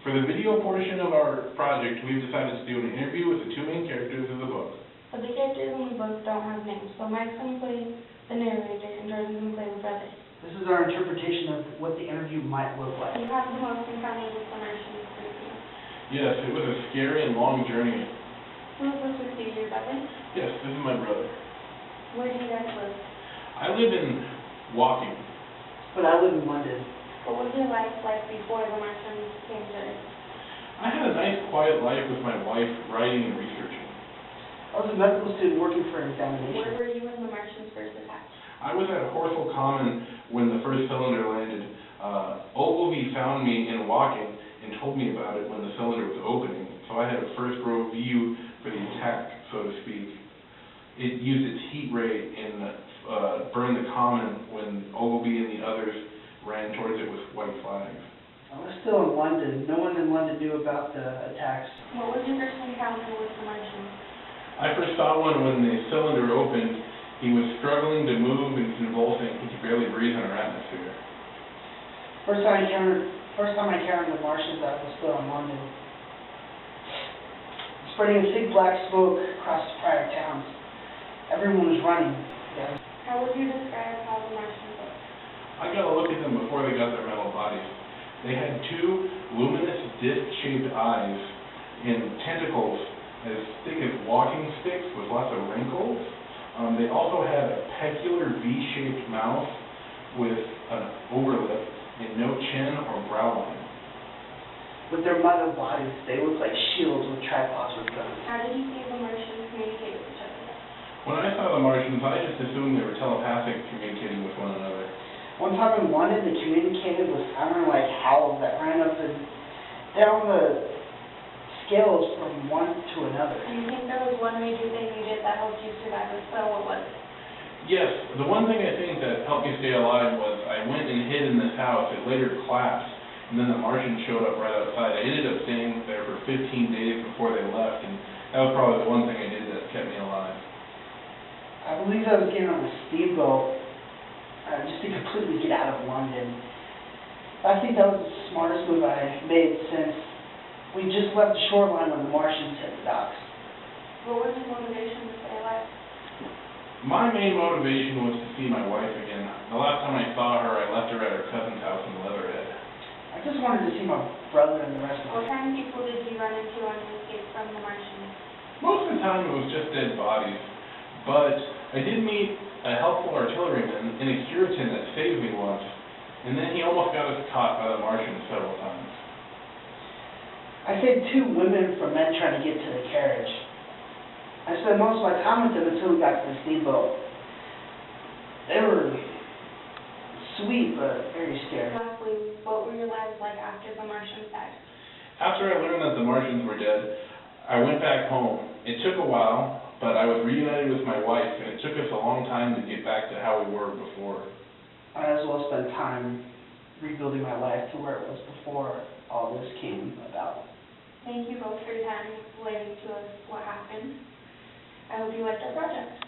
For the video portion of our project, we've decided to do an interview with the two main characters of the book. But the characters in the book don't have names, so Mike's going to play the narrator and Jordan's going to play the brother. This is our interpretation of what the interview might look like. You have the most encounters with the Martians with you. Yes, it was a scary and long journey. Who is this with you, your brother? Yes, this is my brother. Where do you guys live? I live in Woking. But I live in London. What was your life like before the Martians came to Earth? I had a nice, quiet life with my wife, writing and researching. I was a medical student working for an Where examination. were you when the Martians first attacked? I was at Horsell Common when the first cylinder landed. Ogilvy found me in Woking and told me about it when the cylinder was opening, so I had a first row view for the attack, so to speak. It used its heat ray and burned the common when Ogilvy and the others ran towards it with white flags. I was still in London. No one in London knew about the attacks. What was your first encounter with the Martians? I first saw one when the cylinder opened. He was struggling to move and convulsing. He could barely breathe in our atmosphere. First time I encountered the Martians, I was still in London. Spreading a thick black smoke across the prior towns. Everyone was running. Yeah. How would you describe how the Martians looked? I got a look at them before they got their metal bodies. They had two luminous disc-shaped eyes and tentacles as thick as walking sticks with lots of wrinkles. They also had a peculiar V-shaped mouth with an overlip and no chin or brow line. With their metal bodies, they looked like shields with tripods with guns. How did you see the Martians communicate with each other? When I saw the Martians, I just assumed they were telepathic, communicating with one another. One time in London, they communicated with sounding like howls that ran up and down the scales from one to another. Do you think there was one major thing you did that helped you survive the spell? What was it? Yes, the one thing I think that helped me stay alive was I went and hid in this house. It later collapsed, and then the Martians showed up right outside. I ended up staying there for 15 days before they left, and that was probably the one thing I did that kept me alive. I believe I was getting on a steamboat just to completely get out of London. I think that was the smartest move I made since we just left the shoreline when the Martians hit the docks. What was your motivation to stay alive? My main motivation was to see my wife again. The last time I saw her, I left her at her cousin's house in Leatherhead. I just wanted to see my brother and the rest of What them. kind of people did you run into on your escape from the Martians? Most of the time, it was just dead bodies, but I did meet a helpful artilleryman in a Curitan that saved me once, and then he almost got us caught by the Martians several times. I saved two women from men trying to get to the carriage. I spent most of my time with them until we got to the steamboat. They were sweet, but very scary. Lastly, what were your lives like after the Martians died? After I learned that the Martians were dead, I went back home. It took a while, but I was reunited with my wife, and it took us a long time to get back to how we were before. I as well spent time rebuilding my life to where it was before all this came about. Thank you both for your time explaining to us what happened. I hope you liked our project.